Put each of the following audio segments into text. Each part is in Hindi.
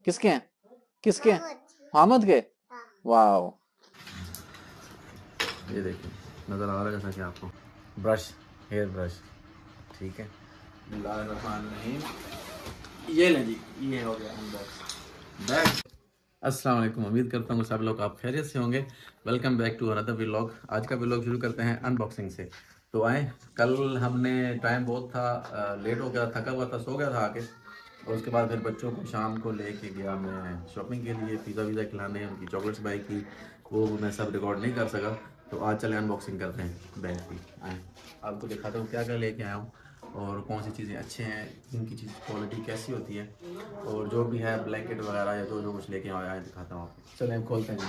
किसके हैं? किसके हैं? मोहम्मद के। वाह, ये देखिए नज़र आ रहा है जैसा कि आपको ब्रश, हेयर ब्रश, ठीक है। बिस्मिल्लाहिर्रहमानिर्रहीम। ये लें जी, ये हो गया अनबॉक्स बैग। अस्सलाम वालेकुम, उम्मीद करता हूँ सब लोग आप खैरियत से होंगे। Welcome back to another vlog. आज का व्लॉग शुरू करते हैं अनबॉक्सिंग से। तो आए, कल हमने टाइम बहुत था, लेट हो गया, थका हुआ था, सो गया था आके, और उसके बाद फिर बच्चों को शाम को लेके गया मैं शॉपिंग के लिए, पिज़्ज़ा वीज़ा खिलाने, उनकी चॉकलेट्स बाई की, वो मैं सब रिकॉर्ड नहीं कर सका। तो आज चले अनबॉक्सिंग करते हैं बैग की। आए आपको दिखाता हूँ क्या क्या लेके आया हूँ और कौन सी चीज़ें अच्छे हैं, इनकी चीज़ क्वालिटी कैसी होती है, और जो भी है ब्लैंकेट वगैरह या जो जो कुछ लेके आया है दिखाता हूँ आपको। चलें खोलते हैं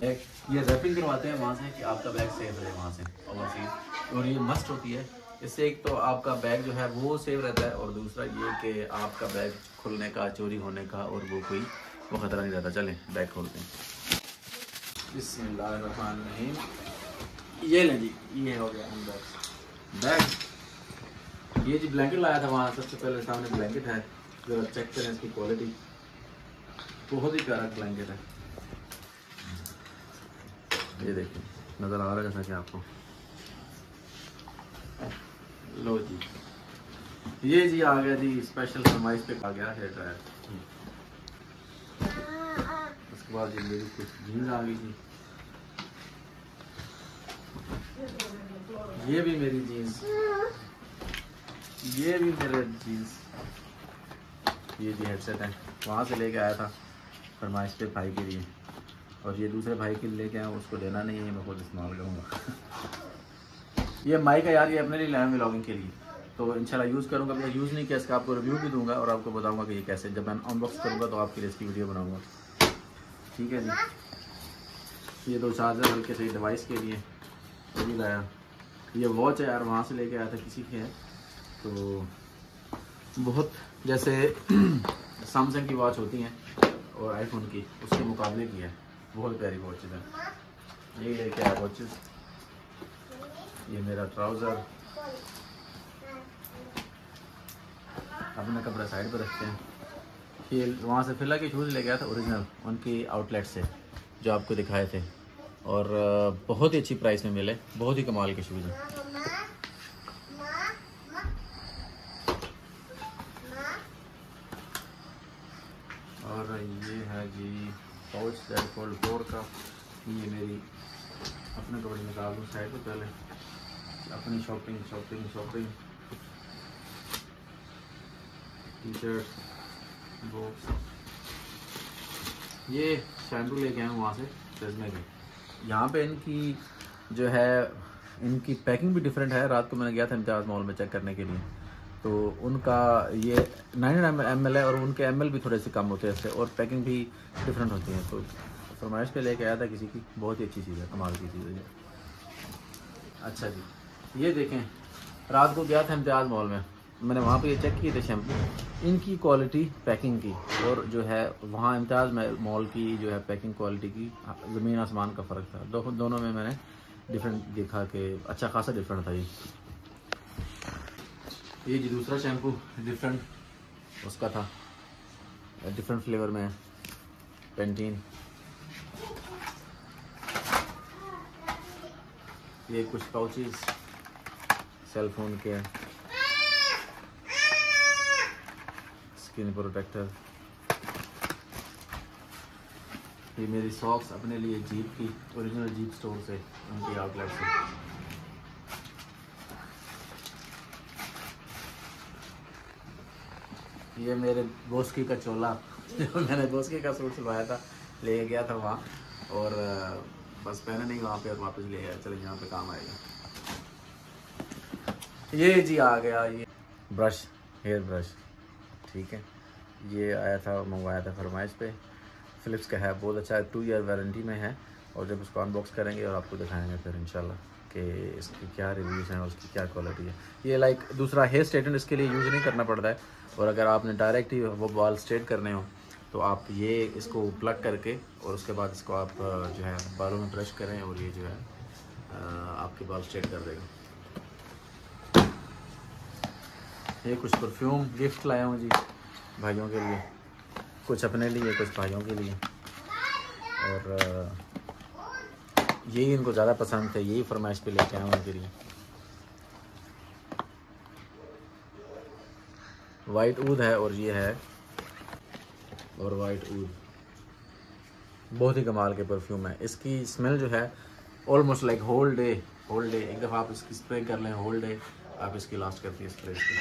बैग। ये रैपिंग करवाते हैं वहाँ से कि आपका बैग सेफ रहे वहाँ से, और ये मस्ट होती है। इससे एक तो आपका बैग जो है वो सेफ रहता है, और दूसरा ये कि आपका बैग खुलने का, चोरी होने का और वो ख़तरा नहीं रहता। चलें बैग खोलते हैं। बिस्मिल्लाहिर्रहमानिर्रहीम। ये लें जी, ये हो गया अनबॉक्स बैग। ये जी ब्लैंकेट लाया था वहाँ, सबसे पहले सामने ब्लैंकेट है, जरा चेक करें इसकी क्वालिटी। बहुत ही प्यारा ब्लैंकेट है, ये देखिए नज़र आ रहा है जैसा कि आपको। लो जी, ये जी आ गया जी, स्पेशल फरमाइश पे आ गया हेयर ड्रायर। उसके बाद ये मेरी कुछ जीन्स आ गई जी, ये भी मेरी जीन्स, ये भी मेरे जीन्स। ये जी हेडसेट है, वहाँ से लेके आया था फरमाइश पे भाई के लिए, और ये दूसरे भाई के लिए लेके आया, उसको लेना नहीं है, मैं खुद इस्तेमाल करूँगा। ये माइक है यार, ये अपने लिए लाया व्लॉगिंग के लिए, तो इंशाल्लाह यूज़ करूँगा। मैं यूज़ नहीं किया इसका, आपको रिव्यू भी दूंगा और आपको बताऊँगा कि ये कैसे, जब मैं अनबॉक्स करूँगा तो आपके लिए इसकी वीडियो बनाऊँगा, ठीक है जी। ये दो चार्जर हल्के से डिवाइस के लिए वो भी लाया। ये वॉच है यार, वहाँ से लेके आया था किसी के है, तो बहुत जैसे सैमसंग की वॉच होती हैं और आईफोन की, उसके मुकाबले की है, बहुत प्यारी वॉचेज़ है। ये लेके आया वॉचेज़। ये मेरा ट्राउज़र, अपना कपड़ा साइड पर रखते हैं। ये वहाँ से फिला के शूज़ ले गया था ओरिजिनल, उनकी आउटलेट से जो आपको दिखाए थे, और बहुत ही अच्छी प्राइस में मिले, बहुत ही कमाल के शूज़ हैं। और ये है जी पाउच फोल्ड 4 का। ये मेरी अपने कपड़े निकाल दूँ साइड पर पहले, अपनी शॉपिंग टी शर्ट बॉक्स। ये शैम्पू लेके आए हूँ वहाँ से ट्रेजमे के। यहाँ पे इनकी जो है, इनकी पैकिंग भी डिफरेंट है। रात को मैंने गया था इम्तियाज़ मॉल में चेक करने के लिए, तो उनका ये 99 ml है, और उनके ml भी थोड़े से कम होते हैं इससे, और पैकिंग भी डिफरेंट होती है। तो फरमाइश पे लेके आया था किसी की, बहुत ही अच्छी चीज़ है, कमाल की चीज़ है। अच्छा जी, ये देखें, रात को गया था इम्तियाज़ मॉल में, मैंने वहाँ पे ये चेक किए थे शैम्पू, इनकी क्वालिटी पैकिंग की और जो है वहाँ इम्तियाज़ मॉल की जो है पैकिंग क्वालिटी की, ज़मीन आसमान का फ़र्क था। दोनों में मैंने डिफरेंट देखा कि अच्छा खासा डिफरेंट था। ये जी दूसरा शैम्पू डिफरेंट उसका था, डिफरेंट फ्लेवर में, पेंटीन। ये कुछ पाउचेस सेलफोन के, स्किन प्रोटेक्टर। ये मेरी सॉक्स अपने लिए जीप की, ओरिजिनल जीप स्टोर से, उनकी आउटलेट से। ये मेरे बोस्की का चोला जो मैंने बोस्की का सूट सिलवाया था, ले गया था वहाँ, और बस पहने नहीं वहाँ पे, और वापस ले आया। चलो यहाँ पे काम आएगा। ये जी आ गया, ये ब्रश, हेयर ब्रश, ठीक है। ये आया था, मंगवाया था फरमाइश पे, फ़िलिप्स का है, बहुत अच्छा है, 2 ईयर वारंटी में है। और जब उसको अनबॉक्स करेंगे और आपको दिखाएंगे फिर इंशाल्लाह कि इसकी क्या रिव्यूज़ हैं और उसकी क्या क्वालिटी है। ये लाइक दूसरा हेयर स्ट्रेटनर इसके लिए यूज़ नहीं करना पड़ता है, और अगर आपने डायरेक्ट ही वो बाल स्ट्रेट करने हो तो आप ये इसको प्लग करके और उसके बाद इसको आप जो है बालों में ब्रश करें, और ये जो है आपके बाल स्ट्रेट कर देगा। ये कुछ परफ्यूम गिफ्ट लाया हूँ जी भाइयों के लिए, कुछ अपने लिए कुछ भाइयों के लिए। और यही इनको ज़्यादा पसंद थे, यही फरमाइश पे लेके आया हूँ उनके लिए। वाइट ऊद है और ये है, और वाइट ऊद बहुत ही कमाल के परफ्यूम है। इसकी स्मेल जो है ऑलमोस्ट लाइक होल डे, एक दफ़ा आप इसकी स्प्रे कर लें होल डे आप इसकी लास्ट करती है स्प्रे इसकी।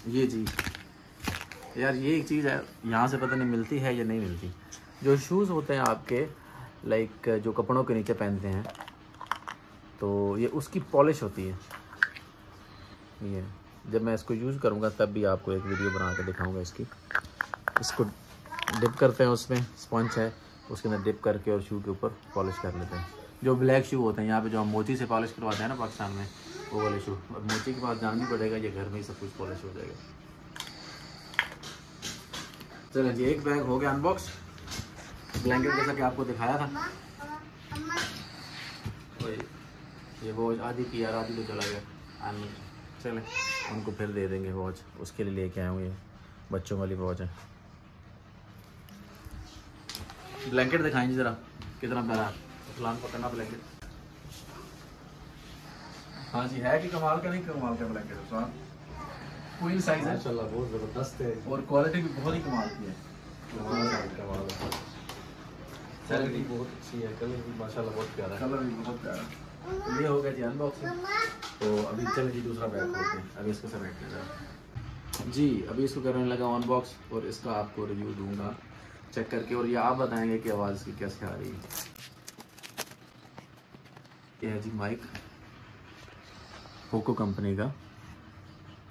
ये जी यार, ये एक चीज़ है यहाँ से पता नहीं मिलती है या नहीं मिलती। जो शूज़ होते हैं आपके लाइक जो कपड़ों के नीचे पहनते हैं, तो ये उसकी पॉलिश होती है। ये जब मैं इसको यूज़ करूँगा तब भी आपको एक वीडियो बना के दिखाऊँगा इसकी। इसको डिप करते हैं, उसमें स्पंज है उसके अंदर डिप करके और शू के ऊपर पॉलिश कर लेते हैं। जो ब्लैक शू होते हैं यहाँ पे जो हम मोची से पॉलिश करवाते हैं ना पाकिस्तान में, वो वाले शू। और मोची के पास जाना नहीं पड़ेगा, ये घर में ही सब कुछ पॉलिश हो जाएगा। चलो जी, एक बैग हो गया अनबॉक्स। ब्लैंकेट जैसा कि आपको दिखाया था, ये वॉच आधी की यार, आधी तो चला गया। चले उनको फिर दे देंगे वॉच, उसके लिए लेके आए हूँ। ये बच्चों वाली वॉच है। ब्लैंकेट दिखाएंगे ज़रा कितना प्यारा फलान पकड़ना ब्लैंकेट। हाँ जी, है कि कमाल का, नहीं कमाल का ब्लैंकेट है, क्वीन साइज है माशाल्लाह, बहुत ज़बरदस्त है और क्वालिटी भी बहुत ही कमाल की है। कमाल है, क्वालिटी बहुत अच्छी है, कलर भी माशाल्लाह बहुत प्यारा है, कलर भी बहुत प्यारा। ये हो गया जी अनबॉक्सिंग। तो अभी चले जी दूसरा बैग खोलते हैं। अभी इसको समेट लें जी, अभी इसको करने लगा अनबॉक्स और इसका आपको रिव्यू दूंगा चेक करके, और ये आप बताएंगे कि आवाज़ की कैसे आ रही है। ये है जी माइक पोको कंपनी का,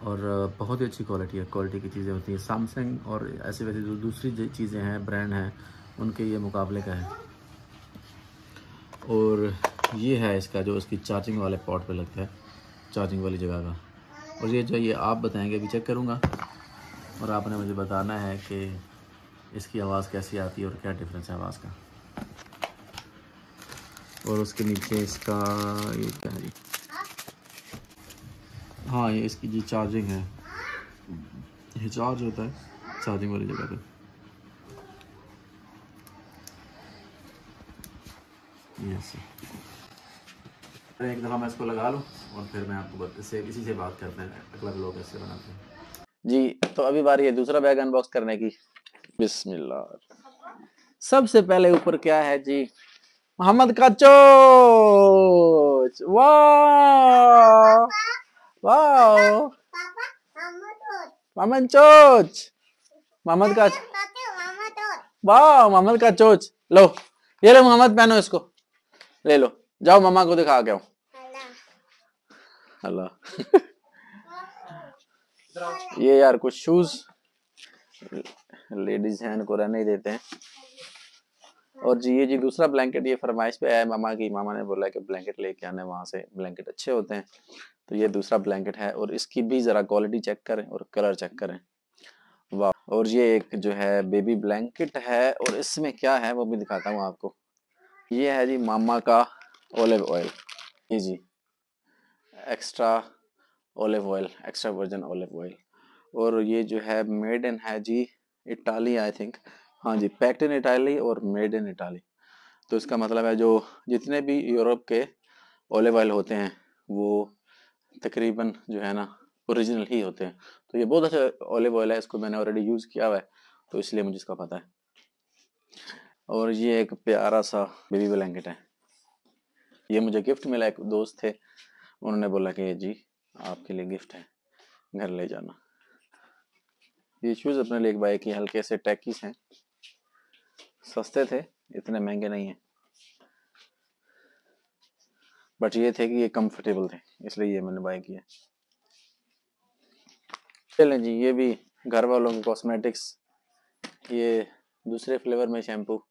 और बहुत ही अच्छी क्वालिटी है, क्वालिटी की चीज़ें होती हैं। सैमसंग और ऐसे वैसे जो दूसरी चीज़ें हैं ब्रांड हैं उनके ये मुकाबले का है। और ये है इसका जो इसकी चार्जिंग वाले पॉट पे लगता है, चार्जिंग वाली जगह का। और ये जो ये आप बताएंगे, अभी चेक करूँगा और आपने मुझे बताना है कि इसकी आवाज़ कैसी आती है और क्या डिफरेंस है आवाज़ का। और उसके नीचे इसका ये क्या है जी, हाँ ये इसकी जी चार्जिंग है, ये चार्ज होता है चार्जिंग वाली जगह पे। यस, एक दफ़ा मैं इसको लगा लूँ और फिर मैं आपको इसी से बात करते हैं, अगला ब्लॉग इससे बनाते हैं जी। तो अभी बारी है दूसरा बैग अनबॉक्स करने की। बिस्मिल्लाह। सबसे पहले ऊपर क्या है जी, मोहम्मद का चोच। वाह वाह, मोहम्मद चोच, मोहम्मद का, वाह मोहम्मद का चोच। लो ये लो मोहम्मद, पहनो इसको, ले लो, जाओ मम्मा को दिखा के आओ। अल्लाह ये यार कुछ शूज लेडीज हैं, इनको रहने ही देते हैं। और जी ये जी दूसरा ब्लैंकेट ये फरमाइश पे आया मामा की, मामा ने बोला कि ब्लैंकेट लेके आने, वहां से ब्लैंकेट अच्छे होते हैं। तो ये दूसरा ब्लैंकेट है और इसकी भी जरा क्वालिटी चेक करें और कलर चेक करें, वाह। और ये एक जो है बेबी ब्लैंकेट है, और इसमें क्या है वो भी दिखाता हूँ आपको। ये है जी मामा का ओलिव ऑयल, ये जी extra olive oil, extra virgin olive oil. और ये जो है मेड इन है जी इटाली आई थिंक, हाँ जी पैक्ड इन इटाली और मेड इन इटाली। तो इसका मतलब है जो जितने भी यूरोप के ओलिव ऑयल होते हैं वो तकरीबन जो है ना ओरिजिनल ही होते हैं। तो ये बहुत अच्छा ओलिव ऑयल है, इसको मैंने ऑलरेडी यूज़ किया हुआ है तो इसलिए मुझे इसका पता है। और ये एक प्यारा सा बेबी ब्लैंकेट है, ये मुझे गिफ्ट मिला, एक दोस्त थे उन्होंने बोला कि जी आपके लिए गिफ्ट है, घर ले जाना। ये शूज़ अपने लिए एक बाय किए, हल्के से टैकीस हैं, सस्ते थे, इतने महंगे नहीं हैं, बट ये थे कि ये कंफर्टेबल थे इसलिए ये मैंने बाय किया। चलें जी, ये भी घर वालों के कॉस्मेटिक्स, ये दूसरे फ्लेवर में शैम्पू,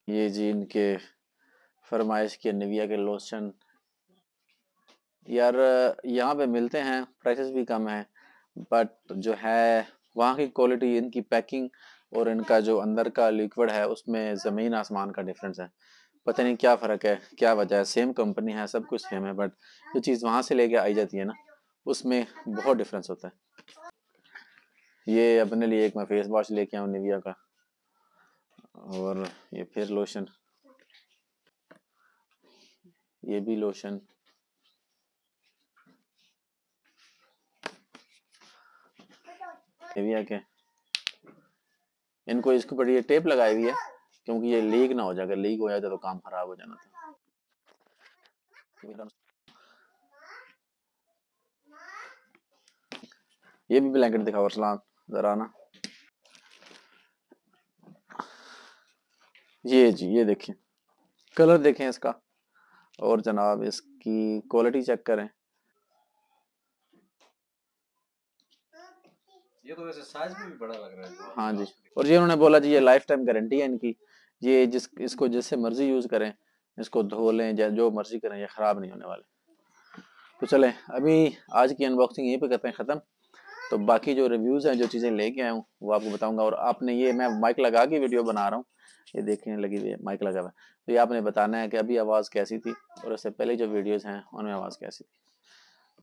ये जी इनके फरमाइश के निविया के लोशन। यार यहाँ पे मिलते हैं, प्राइसेस भी कम है, बट जो है वहाँ की क्वालिटी, इनकी पैकिंग और इनका जो अंदर का लिक्विड है उसमें ज़मीन आसमान का डिफरेंस है। पता नहीं क्या फ़र्क है, क्या वजह है। सेम कंपनी है, सब कुछ सेम है, बट जो चीज़ वहाँ से लेके आई जाती है ना, उसमें बहुत डिफरेंस होता है। ये अपने लिए एक मैं फेस वॉश लेके आऊँ निविया का, और ये फिर लोशन, ये भी लोशन, निविया के। इनको इसके ऊपर ये टेप लगाई हुई है क्योंकि ये लीक ना हो जाए, अगर लीक हो जाता तो काम खराब हो जाना था। ये भी ब्लैंकेट दिखाओ अरसलान जरा ना। ये जी, ये देखें, कलर देखें इसका, और जनाब इसकी क्वालिटी चेक करें। ये तो वैसे साइज में भी बड़ा लग रहा है। हाँ जी, और ये उन्होंने बोला जी ये लाइफ टाइम गारंटी है इनकी, ये इसको जैसे मर्जी यूज करें, इसको धो लें जो मर्जी करें, ये खराब नहीं होने वाले। तो चलें अभी आज की अनबॉक्सिंग यहीं पे करते हैं ख़त्म। तो बाकी जो रिव्यूज़ हैं, जो चीज़ें लेके आया हूँ वो आपको बताऊंगा। और आपने ये, मैं माइक लगा के वीडियो बना रहा हूँ, ये देखने लगी हुई है माइक लगा हुआ है, तो ये आपने बताना है कि अभी आवाज़ कैसी थी और इससे पहले जो वीडियोज़ हैं उनमें आवाज़ कैसी थी।